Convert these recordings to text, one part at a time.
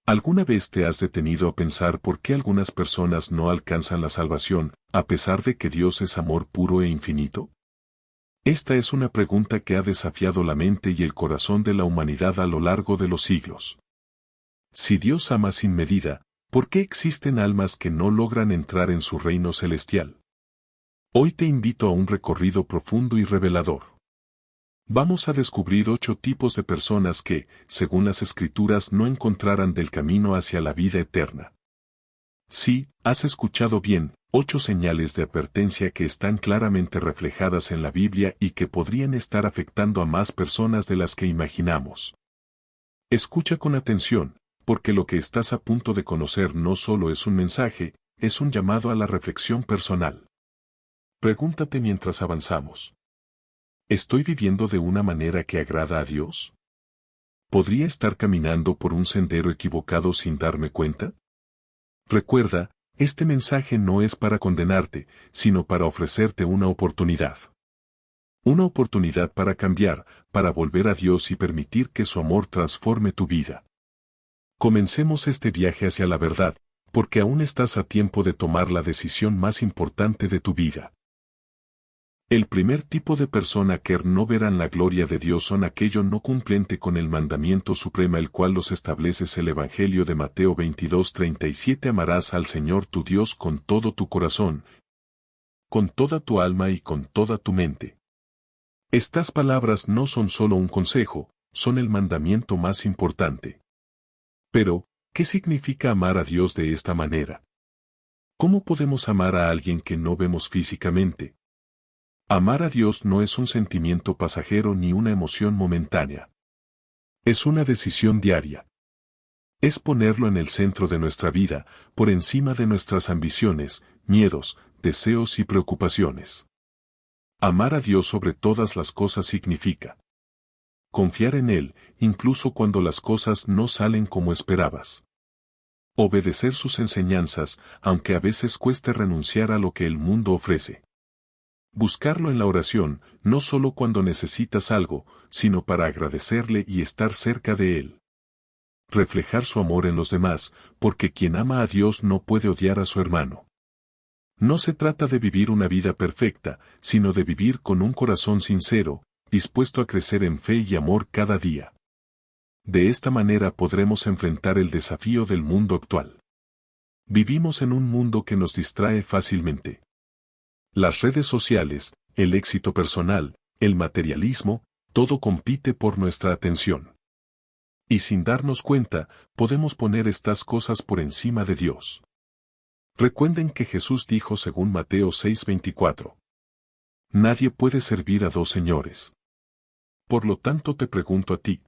¿Alguna vez te has detenido a pensar por qué algunas personas no alcanzan la salvación, a pesar de que Dios es amor puro e infinito? Esta es una pregunta que ha desafiado la mente y el corazón de la humanidad a lo largo de los siglos. Si Dios ama sin medida, ¿por qué existen almas que no logran entrar en su reino celestial? Hoy te invito a un recorrido profundo y revelador. Vamos a descubrir 8 tipos de personas que, según las Escrituras, no encontrarán del camino hacia la vida eterna. Sí, has escuchado bien, 8 señales de advertencia que están claramente reflejadas en la Biblia y que podrían estar afectando a más personas de las que imaginamos. Escucha con atención, porque lo que estás a punto de conocer no solo es un mensaje, es un llamado a la reflexión personal. Pregúntate mientras avanzamos. ¿Estoy viviendo de una manera que agrada a Dios? ¿Podría estar caminando por un sendero equivocado sin darme cuenta? Recuerda, este mensaje no es para condenarte, sino para ofrecerte una oportunidad. Una oportunidad para cambiar, para volver a Dios y permitir que su amor transforme tu vida. Comencemos este viaje hacia la verdad, porque aún estás a tiempo de tomar la decisión más importante de tu vida. El primer tipo de persona que no verán la gloria de Dios son aquellos no cumplente con el mandamiento supremo el cual los establece el Evangelio de Mateo 22:37. Amarás al Señor tu Dios con todo tu corazón, con toda tu alma y con toda tu mente. Estas palabras no son solo un consejo, son el mandamiento más importante. Pero, ¿qué significa amar a Dios de esta manera? ¿Cómo podemos amar a alguien que no vemos físicamente? Amar a Dios no es un sentimiento pasajero ni una emoción momentánea. Es una decisión diaria. Es ponerlo en el centro de nuestra vida, por encima de nuestras ambiciones, miedos, deseos y preocupaciones. Amar a Dios sobre todas las cosas significa confiar en Él, incluso cuando las cosas no salen como esperabas. Obedecer sus enseñanzas, aunque a veces cueste renunciar a lo que el mundo ofrece. Buscarlo en la oración, no solo cuando necesitas algo, sino para agradecerle y estar cerca de Él. Reflejar su amor en los demás, porque quien ama a Dios no puede odiar a su hermano. No se trata de vivir una vida perfecta, sino de vivir con un corazón sincero, dispuesto a crecer en fe y amor cada día. De esta manera podremos enfrentar el desafío del mundo actual. Vivimos en un mundo que nos distrae fácilmente. Las redes sociales, el éxito personal, el materialismo, todo compite por nuestra atención. Y sin darnos cuenta, podemos poner estas cosas por encima de Dios. Recuerden que Jesús dijo según Mateo 6:24. Nadie puede servir a 2 señores. Por lo tanto te pregunto a ti.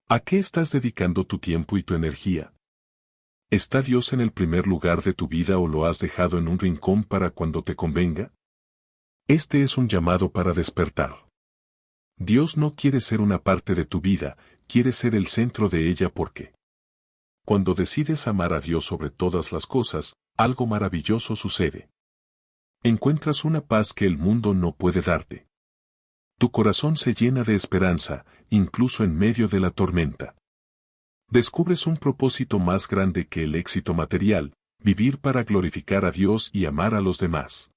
¿A qué estás dedicando tu tiempo y tu energía? ¿Está Dios en el primer lugar de tu vida o lo has dejado en un rincón para cuando te convenga? Este es un llamado para despertar. Dios no quiere ser una parte de tu vida, quiere ser el centro de ella porque cuando decides amar a Dios sobre todas las cosas, algo maravilloso sucede. Encuentras una paz que el mundo no puede darte. Tu corazón se llena de esperanza, incluso en medio de la tormenta. Descubres un propósito más grande que el éxito material, vivir para glorificar a Dios y amar a los demás.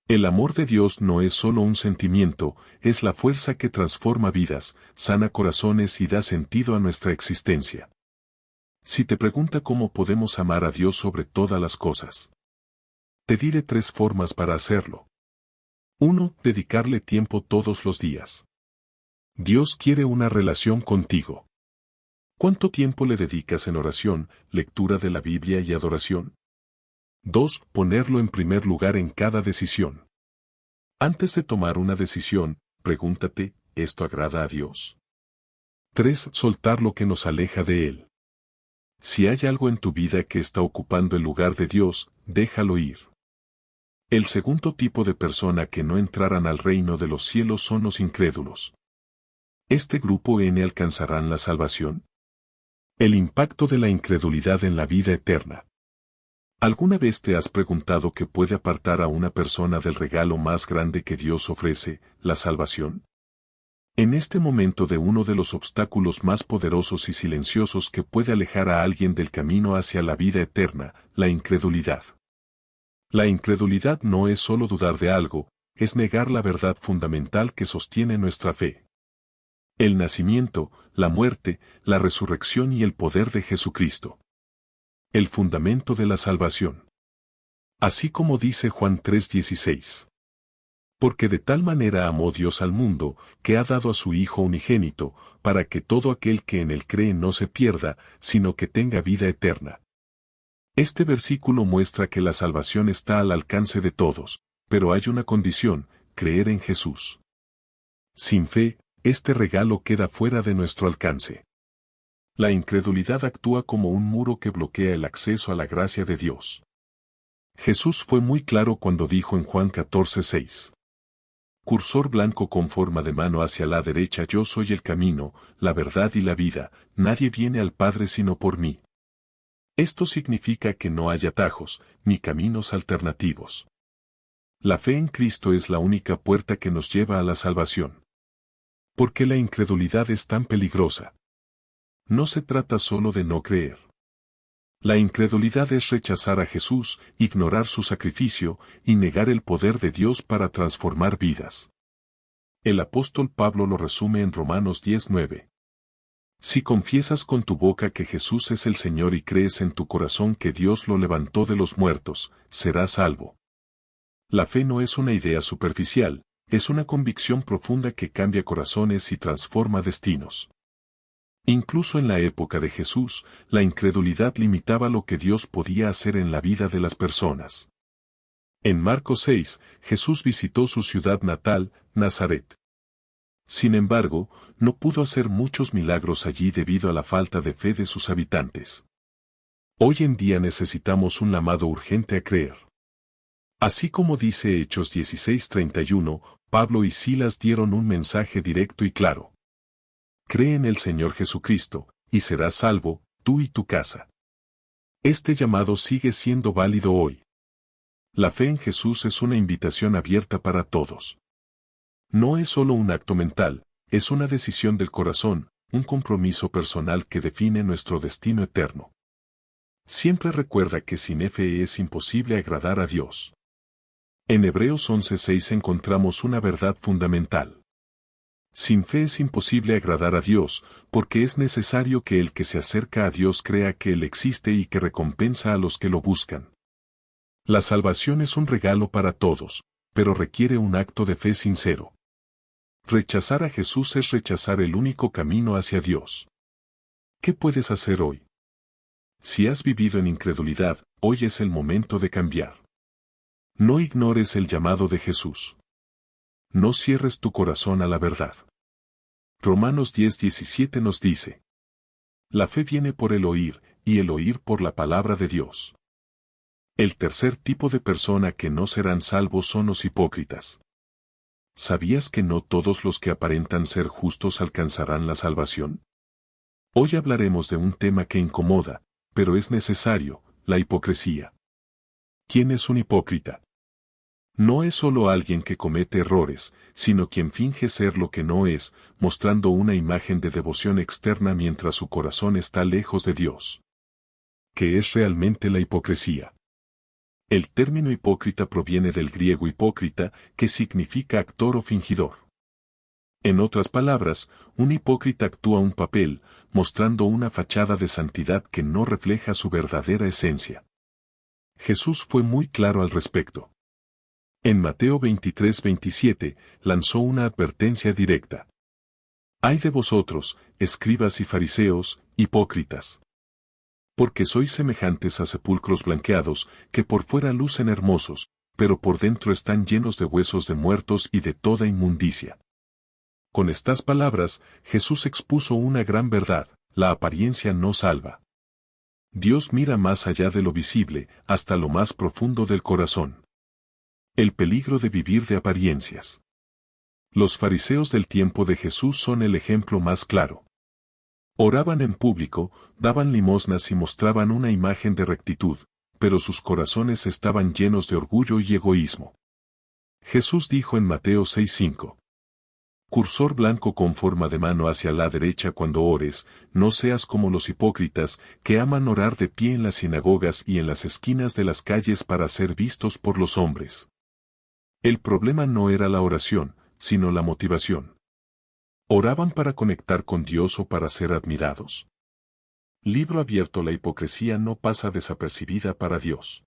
El amor de Dios no es solo un sentimiento, es la fuerza que transforma vidas, sana corazones y da sentido a nuestra existencia. Si te pregunta cómo podemos amar a Dios sobre todas las cosas, te diré 3 formas para hacerlo. 1. Dedicarle tiempo todos los días. Dios quiere una relación contigo. ¿Cuánto tiempo le dedicas en oración, lectura de la Biblia y adoración? 2. Ponerlo en primer lugar en cada decisión. Antes de tomar una decisión, pregúntate, ¿esto agrada a Dios? 3. Soltar lo que nos aleja de Él. Si hay algo en tu vida que está ocupando el lugar de Dios, déjalo ir. El segundo tipo de persona que no entrarán al reino de los cielos son los incrédulos. ¿Este grupo alcanzarán la salvación? El impacto de la incredulidad en la vida eterna. ¿Alguna vez te has preguntado qué puede apartar a una persona del regalo más grande que Dios ofrece, la salvación? En este momento de uno de los obstáculos más poderosos y silenciosos que puede alejar a alguien del camino hacia la vida eterna, la incredulidad. La incredulidad no es solo dudar de algo, es negar la verdad fundamental que sostiene nuestra fe. El nacimiento, la muerte, la resurrección y el poder de Jesucristo. El fundamento de la salvación. Así como dice Juan 3:16. Porque de tal manera amó Dios al mundo, que ha dado a su Hijo unigénito, para que todo aquel que en él cree no se pierda, sino que tenga vida eterna. Este versículo muestra que la salvación está al alcance de todos, pero hay una condición: creer en Jesús. Sin fe, este regalo queda fuera de nuestro alcance. La incredulidad actúa como un muro que bloquea el acceso a la gracia de Dios. Jesús fue muy claro cuando dijo en Juan 14:6. Cursor blanco con forma de mano hacia la derecha: yo soy el camino, la verdad y la vida, nadie viene al Padre sino por mí. Esto significa que no hay atajos, ni caminos alternativos. La fe en Cristo es la única puerta que nos lleva a la salvación. ¿Por qué la incredulidad es tan peligrosa? No se trata solo de no creer. La incredulidad es rechazar a Jesús, ignorar su sacrificio, y negar el poder de Dios para transformar vidas. El apóstol Pablo lo resume en Romanos 10:9. Si confiesas con tu boca que Jesús es el Señor y crees en tu corazón que Dios lo levantó de los muertos, serás salvo. La fe no es una idea superficial, es una convicción profunda que cambia corazones y transforma destinos. Incluso en la época de Jesús, la incredulidad limitaba lo que Dios podía hacer en la vida de las personas. En Marcos 6, Jesús visitó su ciudad natal, Nazaret. Sin embargo, no pudo hacer muchos milagros allí debido a la falta de fe de sus habitantes. Hoy en día necesitamos un llamado urgente a creer. Así como dice Hechos 16:31, Pablo y Silas dieron un mensaje directo y claro. Cree en el Señor Jesucristo, y serás salvo, tú y tu casa. Este llamado sigue siendo válido hoy. La fe en Jesús es una invitación abierta para todos. No es solo un acto mental, es una decisión del corazón, un compromiso personal que define nuestro destino eterno. Siempre recuerda que sin fe es imposible agradar a Dios. En Hebreos 11:6 encontramos una verdad fundamental. Sin fe es imposible agradar a Dios, porque es necesario que el que se acerca a Dios crea que Él existe y que recompensa a los que lo buscan. La salvación es un regalo para todos, pero requiere un acto de fe sincero. Rechazar a Jesús es rechazar el único camino hacia Dios. ¿Qué puedes hacer hoy? Si has vivido en incredulidad, hoy es el momento de cambiar. No ignores el llamado de Jesús. No cierres tu corazón a la verdad. Romanos 10:17 nos dice: la fe viene por el oír, y el oír por la palabra de Dios. El tercer tipo de persona que no serán salvos son los hipócritas. ¿Sabías que no todos los que aparentan ser justos alcanzarán la salvación? Hoy hablaremos de un tema que incomoda, pero es necesario: la hipocresía. ¿Quién es un hipócrita? No es solo alguien que comete errores, sino quien finge ser lo que no es, mostrando una imagen de devoción externa mientras su corazón está lejos de Dios. ¿Qué es realmente la hipocresía? El término hipócrita proviene del griego hipócrita, que significa actor o fingidor. En otras palabras, un hipócrita actúa un papel, mostrando una fachada de santidad que no refleja su verdadera esencia. Jesús fue muy claro al respecto. En Mateo 23:27, lanzó una advertencia directa. Ay de vosotros, escribas y fariseos, hipócritas. Porque sois semejantes a sepulcros blanqueados, que por fuera lucen hermosos, pero por dentro están llenos de huesos de muertos y de toda inmundicia. Con estas palabras, Jesús expuso una gran verdad: la apariencia no salva. Dios mira más allá de lo visible, hasta lo más profundo del corazón. El peligro de vivir de apariencias. Los fariseos del tiempo de Jesús son el ejemplo más claro. Oraban en público, daban limosnas y mostraban una imagen de rectitud, pero sus corazones estaban llenos de orgullo y egoísmo. Jesús dijo en Mateo 6:5: Cursor blanco con forma de mano hacia la derecha cuando ores, no seas como los hipócritas, que aman orar de pie en las sinagogas y en las esquinas de las calles para ser vistos por los hombres. El problema no era la oración, sino la motivación. ¿Oraban para conectar con Dios o para ser admirados? Libro abierto. La hipocresía no pasa desapercibida para Dios.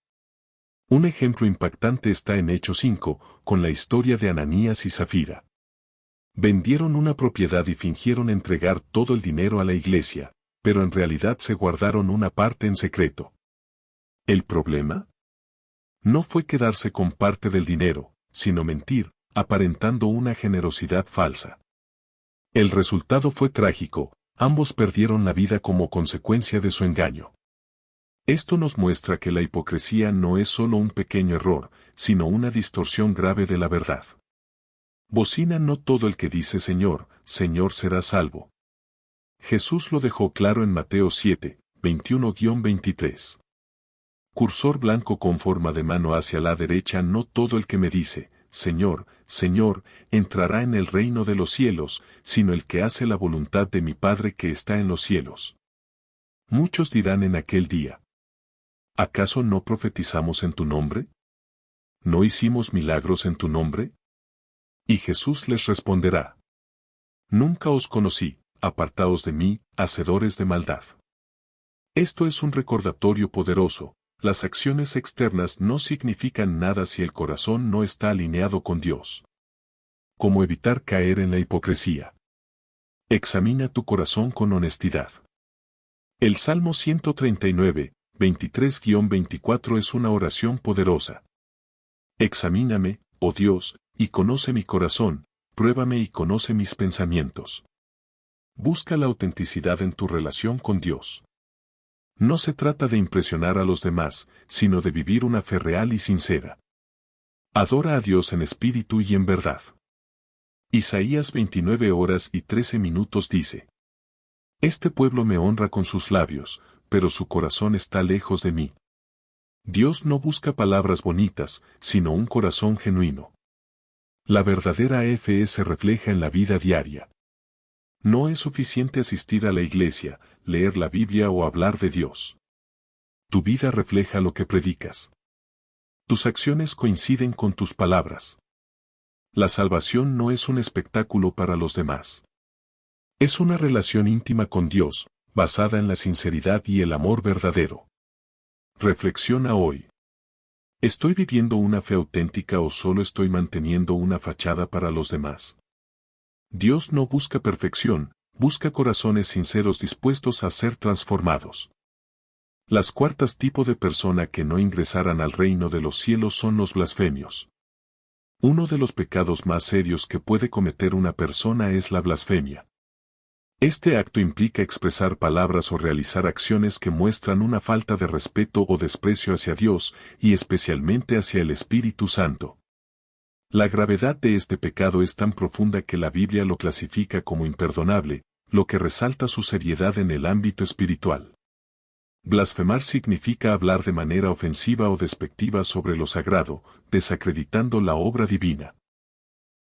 Un ejemplo impactante está en Hechos 5, con la historia de Ananías y Zafira. Vendieron una propiedad y fingieron entregar todo el dinero a la iglesia, pero en realidad se guardaron una parte en secreto. ¿El problema? No fue quedarse con parte del dinero, sino mentir, aparentando una generosidad falsa. El resultado fue trágico, ambos perdieron la vida como consecuencia de su engaño. Esto nos muestra que la hipocresía no es solo un pequeño error, sino una distorsión grave de la verdad. Bocina: no todo el que dice Señor, Señor será salvo. Jesús lo dejó claro en Mateo 7, 21-23. Cursor blanco con forma de mano hacia la derecha: no todo el que me dice, Señor, Señor, entrará en el reino de los cielos, sino el que hace la voluntad de mi Padre que está en los cielos. Muchos dirán en aquel día: ¿acaso no profetizamos en tu nombre? ¿No hicimos milagros en tu nombre? Y Jesús les responderá: nunca os conocí, apartaos de mí, hacedores de maldad. Esto es un recordatorio poderoso: las acciones externas no significan nada si el corazón no está alineado con Dios. ¿Cómo evitar caer en la hipocresía? Examina tu corazón con honestidad. El Salmo 139, 23-24 es una oración poderosa. Examíname, oh Dios, y conoce mi corazón, pruébame y conoce mis pensamientos. Busca la autenticidad en tu relación con Dios. No se trata de impresionar a los demás, sino de vivir una fe real y sincera. Adora a Dios en espíritu y en verdad. Isaías 29:13 dice: este pueblo me honra con sus labios, pero su corazón está lejos de mí. Dios no busca palabras bonitas, sino un corazón genuino. La verdadera fe se refleja en la vida diaria. No es suficiente asistir a la iglesia, leer la Biblia o hablar de Dios. Tu vida refleja lo que predicas. Tus acciones coinciden con tus palabras. La salvación no es un espectáculo para los demás. Es una relación íntima con Dios, basada en la sinceridad y el amor verdadero. Reflexiona hoy. ¿Estoy viviendo una fe auténtica o solo estoy manteniendo una fachada para los demás? Dios no busca perfección, busca corazones sinceros dispuestos a ser transformados. Las cuartas tipo de persona que no ingresarán al reino de los cielos son los blasfemios. Uno de los pecados más serios que puede cometer una persona es la blasfemia. Este acto implica expresar palabras o realizar acciones que muestran una falta de respeto o desprecio hacia Dios, y especialmente hacia el Espíritu Santo. La gravedad de este pecado es tan profunda que la Biblia lo clasifica como imperdonable, lo que resalta su seriedad en el ámbito espiritual. Blasfemar significa hablar de manera ofensiva o despectiva sobre lo sagrado, desacreditando la obra divina.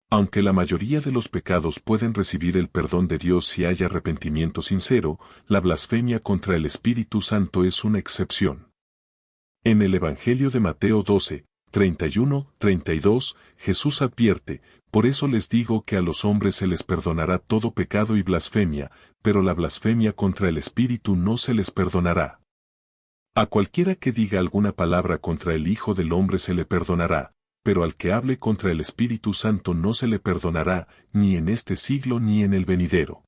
Aunque la mayoría de los pecados pueden recibir el perdón de Dios si hay arrepentimiento sincero, la blasfemia contra el Espíritu Santo es una excepción. En el Evangelio de Mateo 12, 31-32, Jesús advierte: por eso les digo que a los hombres se les perdonará todo pecado y blasfemia, pero la blasfemia contra el Espíritu no se les perdonará. A cualquiera que diga alguna palabra contra el Hijo del Hombre se le perdonará, pero al que hable contra el Espíritu Santo no se le perdonará, ni en este siglo ni en el venidero.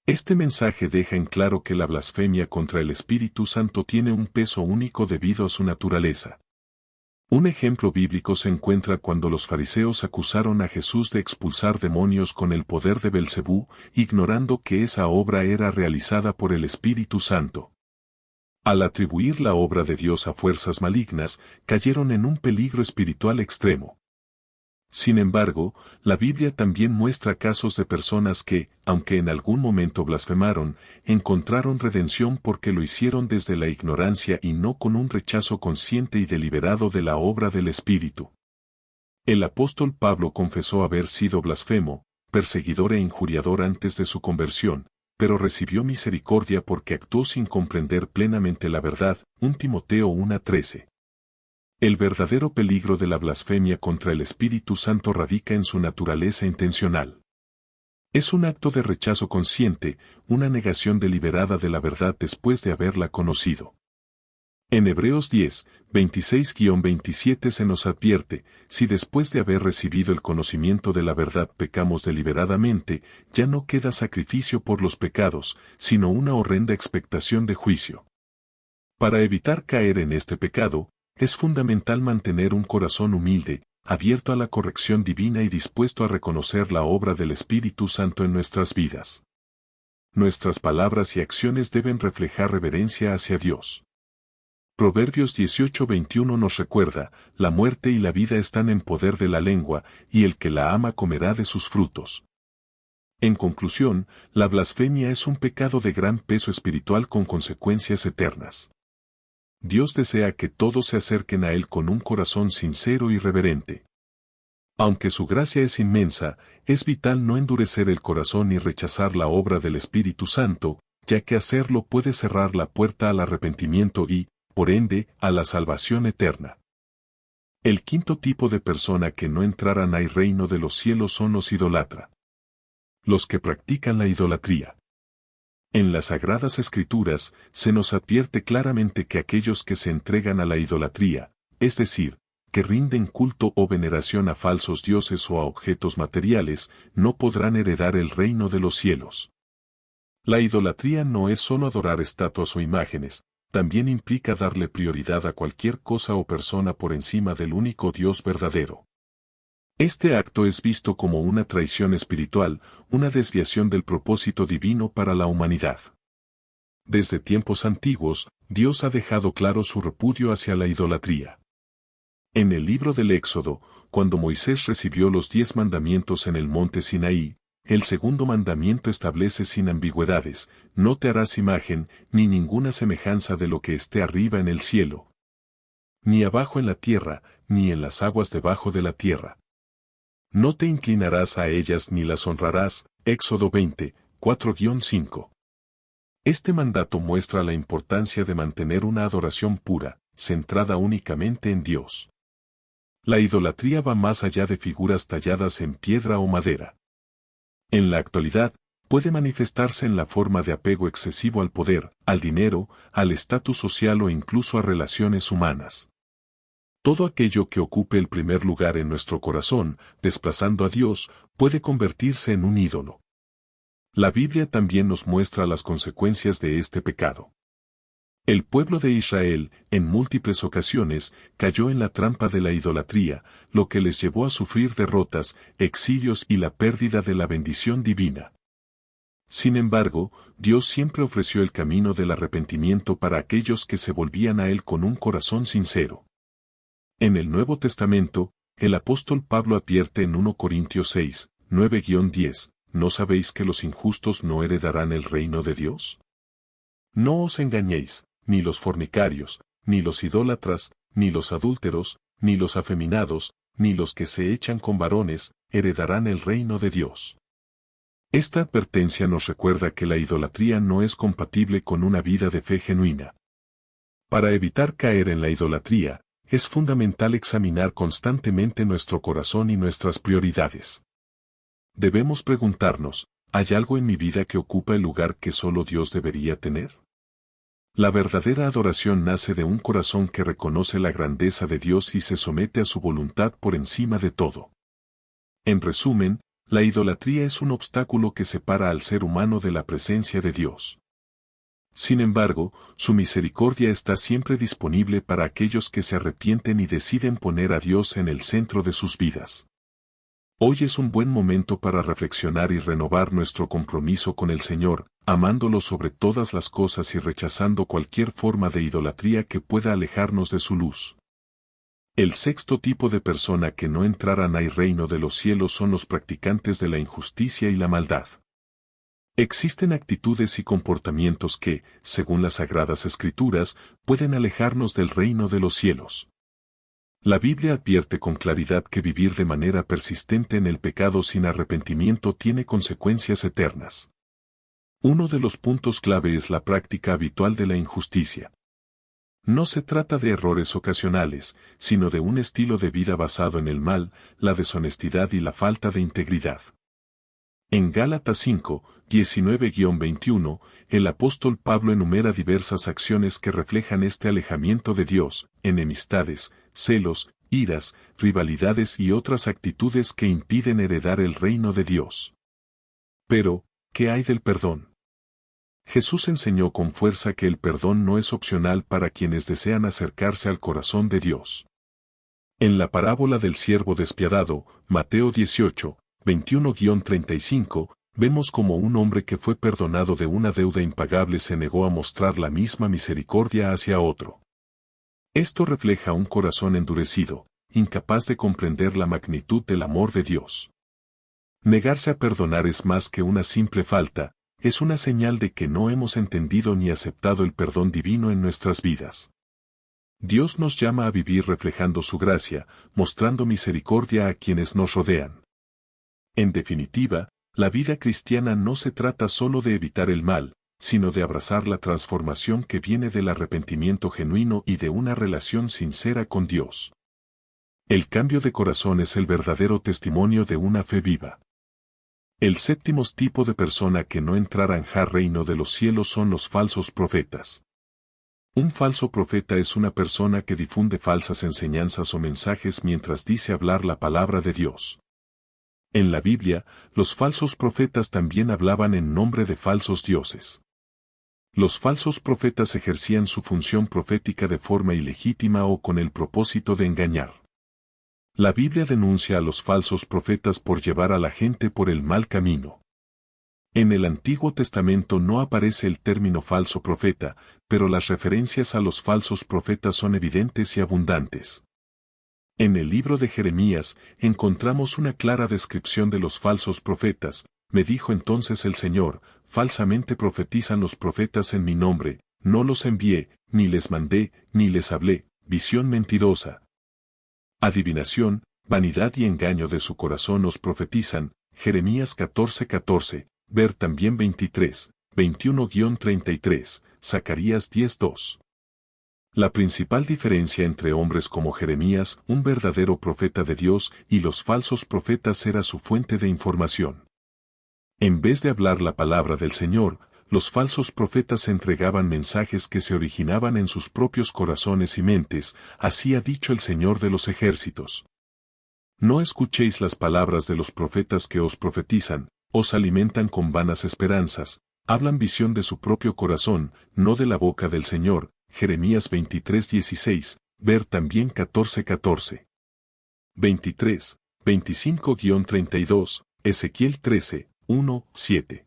Este mensaje deja en claro que la blasfemia contra el Espíritu Santo tiene un peso único debido a su naturaleza. Un ejemplo bíblico se encuentra cuando los fariseos acusaron a Jesús de expulsar demonios con el poder de Belcebú, ignorando que esa obra era realizada por el Espíritu Santo. Al atribuir la obra de Dios a fuerzas malignas, cayeron en un peligro espiritual extremo. Sin embargo, la Biblia también muestra casos de personas que, aunque en algún momento blasfemaron, encontraron redención porque lo hicieron desde la ignorancia y no con un rechazo consciente y deliberado de la obra del Espíritu. El apóstol Pablo confesó haber sido blasfemo, perseguidor e injuriador antes de su conversión, pero recibió misericordia porque actuó sin comprender plenamente la verdad. 1 Timoteo 1:13. El verdadero peligro de la blasfemia contra el Espíritu Santo radica en su naturaleza intencional. Es un acto de rechazo consciente, una negación deliberada de la verdad después de haberla conocido. En Hebreos 10, 26-27 se nos advierte, si después de haber recibido el conocimiento de la verdad pecamos deliberadamente, ya no queda sacrificio por los pecados, sino una horrenda expectación de juicio. Para evitar caer en este pecado, es fundamental mantener un corazón humilde, abierto a la corrección divina y dispuesto a reconocer la obra del Espíritu Santo en nuestras vidas. Nuestras palabras y acciones deben reflejar reverencia hacia Dios. Proverbios 18:21 nos recuerda, la muerte y la vida están en poder de la lengua, y el que la ama comerá de sus frutos. En conclusión, la blasfemia es un pecado de gran peso espiritual con consecuencias eternas. Dios desea que todos se acerquen a Él con un corazón sincero y reverente. Aunque su gracia es inmensa, es vital no endurecer el corazón y rechazar la obra del Espíritu Santo, ya que hacerlo puede cerrar la puerta al arrepentimiento y, por ende, a la salvación eterna. El quinto tipo de persona que no entrarán al reino de los cielos son los idólatras. Los que practican la idolatría. En las Sagradas Escrituras, se nos advierte claramente que aquellos que se entregan a la idolatría, es decir, que rinden culto o veneración a falsos dioses o a objetos materiales, no podrán heredar el reino de los cielos. La idolatría no es solo adorar estatuas o imágenes, también implica darle prioridad a cualquier cosa o persona por encima del único Dios verdadero. Este acto es visto como una traición espiritual, una desviación del propósito divino para la humanidad. Desde tiempos antiguos, Dios ha dejado claro su repudio hacia la idolatría. En el libro del Éxodo, cuando Moisés recibió los 10 mandamientos en el monte Sinaí, el segundo mandamiento establece sin ambigüedades, no te harás imagen, ni ninguna semejanza de lo que esté arriba en el cielo, ni abajo en la tierra, ni en las aguas debajo de la tierra. No te inclinarás a ellas ni las honrarás. Éxodo 20, 4-5. Este mandato muestra la importancia de mantener una adoración pura, centrada únicamente en Dios. La idolatría va más allá de figuras talladas en piedra o madera. En la actualidad, puede manifestarse en la forma de apego excesivo al poder, al dinero, al estatus social o incluso a relaciones humanas. Todo aquello que ocupe el primer lugar en nuestro corazón, desplazando a Dios, puede convertirse en un ídolo. La Biblia también nos muestra las consecuencias de este pecado. El pueblo de Israel, en múltiples ocasiones, cayó en la trampa de la idolatría, lo que les llevó a sufrir derrotas, exilios y la pérdida de la bendición divina. Sin embargo, Dios siempre ofreció el camino del arrepentimiento para aquellos que se volvían a Él con un corazón sincero. En el Nuevo Testamento, el apóstol Pablo advierte en 1 Corintios 6, 9-10, ¿no sabéis que los injustos no heredarán el reino de Dios? No os engañéis, ni los fornicarios, ni los idólatras, ni los adúlteros, ni los afeminados, ni los que se echan con varones, heredarán el reino de Dios. Esta advertencia nos recuerda que la idolatría no es compatible con una vida de fe genuina. Para evitar caer en la idolatría, es fundamental examinar constantemente nuestro corazón y nuestras prioridades. Debemos preguntarnos, ¿hay algo en mi vida que ocupa el lugar que solo Dios debería tener? La verdadera adoración nace de un corazón que reconoce la grandeza de Dios y se somete a su voluntad por encima de todo. En resumen, la idolatría es un obstáculo que separa al ser humano de la presencia de Dios. Sin embargo, su misericordia está siempre disponible para aquellos que se arrepienten y deciden poner a Dios en el centro de sus vidas. Hoy es un buen momento para reflexionar y renovar nuestro compromiso con el Señor, amándolo sobre todas las cosas y rechazando cualquier forma de idolatría que pueda alejarnos de su luz. El sexto tipo de persona que no entrarán al reino de los cielos son los practicantes de la injusticia y la maldad. Existen actitudes y comportamientos que, según las Sagradas Escrituras, pueden alejarnos del reino de los cielos. La Biblia advierte con claridad que vivir de manera persistente en el pecado sin arrepentimiento tiene consecuencias eternas. Uno de los puntos clave es la práctica habitual de la injusticia. No se trata de errores ocasionales, sino de un estilo de vida basado en el mal, la deshonestidad y la falta de integridad. En Gálatas 5, 19-21, el apóstol Pablo enumera diversas acciones que reflejan este alejamiento de Dios: enemistades, celos, iras, rivalidades y otras actitudes que impiden heredar el reino de Dios. Pero, ¿qué hay del perdón? Jesús enseñó con fuerza que el perdón no es opcional para quienes desean acercarse al corazón de Dios. En la parábola del siervo despiadado, Mateo 18, 21-35, vemos como un hombre que fue perdonado de una deuda impagable se negó a mostrar la misma misericordia hacia otro. Esto refleja un corazón endurecido, incapaz de comprender la magnitud del amor de Dios. Negarse a perdonar es más que una simple falta, es una señal de que no hemos entendido ni aceptado el perdón divino en nuestras vidas. Dios nos llama a vivir reflejando su gracia, mostrando misericordia a quienes nos rodean. En definitiva, la vida cristiana no se trata solo de evitar el mal, sino de abrazar la transformación que viene del arrepentimiento genuino y de una relación sincera con Dios. El cambio de corazón es el verdadero testimonio de una fe viva. El séptimo tipo de persona que no entrará al reino de los cielos son los falsos profetas. Un falso profeta es una persona que difunde falsas enseñanzas o mensajes mientras dice hablar la palabra de Dios. En la Biblia, los falsos profetas también hablaban en nombre de falsos dioses. Los falsos profetas ejercían su función profética de forma ilegítima o con el propósito de engañar. La Biblia denuncia a los falsos profetas por llevar a la gente por el mal camino. En el Antiguo Testamento no aparece el término falso profeta, pero las referencias a los falsos profetas son evidentes y abundantes. En el libro de Jeremías, encontramos una clara descripción de los falsos profetas. Me dijo entonces el Señor: falsamente profetizan los profetas en mi nombre, no los envié, ni les mandé, ni les hablé. Visión mentirosa. Adivinación, vanidad y engaño de su corazón os profetizan. Jeremías 14:14, ver también 23, 21-33, Zacarías 10:2. La principal diferencia entre hombres como Jeremías, un verdadero profeta de Dios, y los falsos profetas era su fuente de información. En vez de hablar la palabra del Señor, los falsos profetas entregaban mensajes que se originaban en sus propios corazones y mentes. Así ha dicho el Señor de los ejércitos. No escuchéis las palabras de los profetas que os profetizan, os alimentan con vanas esperanzas, hablan visión de su propio corazón, no de la boca del Señor. Jeremías 23:16, ver también 14:14. 23, 25-32, Ezequiel 13, 1-7.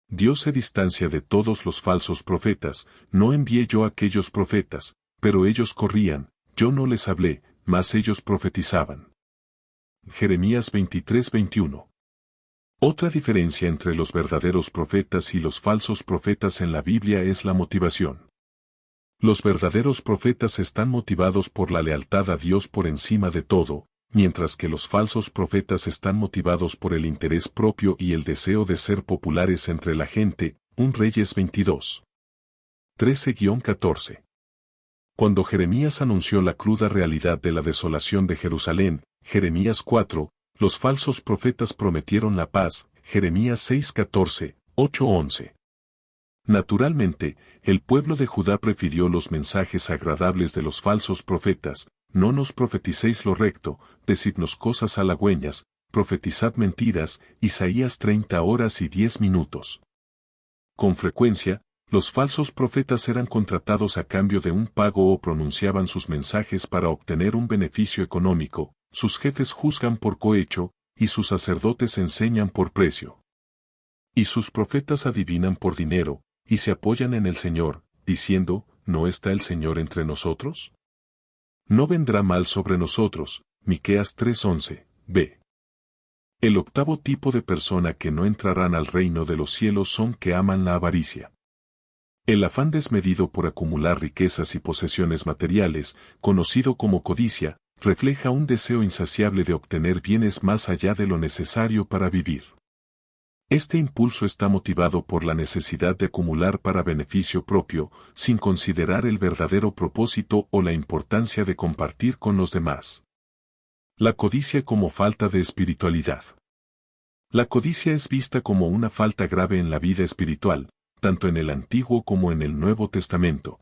Dios se distancia de todos los falsos profetas. No envié yo a aquellos profetas, pero ellos corrían, yo no les hablé, mas ellos profetizaban. Jeremías 23:21. Otra diferencia entre los verdaderos profetas y los falsos profetas en la Biblia es la motivación. Los verdaderos profetas están motivados por la lealtad a Dios por encima de todo, mientras que los falsos profetas están motivados por el interés propio y el deseo de ser populares entre la gente. 1 Reyes 22. 13-14. Cuando Jeremías anunció la cruda realidad de la desolación de Jerusalén, Jeremías 4, los falsos profetas prometieron la paz, Jeremías 6:14, 8-11. Naturalmente, el pueblo de Judá prefirió los mensajes agradables de los falsos profetas. No nos profeticéis lo recto, decidnos cosas halagüeñas, profetizad mentiras. Isaías 30 horas y 10 minutos. Con frecuencia, los falsos profetas eran contratados a cambio de un pago o pronunciaban sus mensajes para obtener un beneficio económico. Sus jefes juzgan por cohecho, y sus sacerdotes enseñan por precio. Y sus profetas adivinan por dinero, y se apoyan en el Señor, diciendo: ¿no está el Señor entre nosotros? No vendrá mal sobre nosotros. Miqueas 3:11, b. El octavo tipo de persona que no entrarán al reino de los cielos son que aman la avaricia. El afán desmedido por acumular riquezas y posesiones materiales, conocido como codicia, refleja un deseo insaciable de obtener bienes más allá de lo necesario para vivir. Este impulso está motivado por la necesidad de acumular para beneficio propio, sin considerar el verdadero propósito o la importancia de compartir con los demás. La codicia como falta de espiritualidad. La codicia es vista como una falta grave en la vida espiritual, tanto en el Antiguo como en el Nuevo Testamento.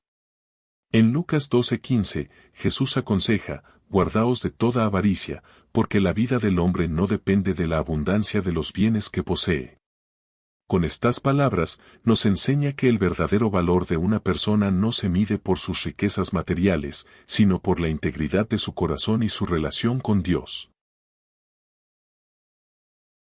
En Lucas 12:15, Jesús aconseja, guardaos de toda avaricia, porque la vida del hombre no depende de la abundancia de los bienes que posee. Con estas palabras, nos enseña que el verdadero valor de una persona no se mide por sus riquezas materiales, sino por la integridad de su corazón y su relación con Dios.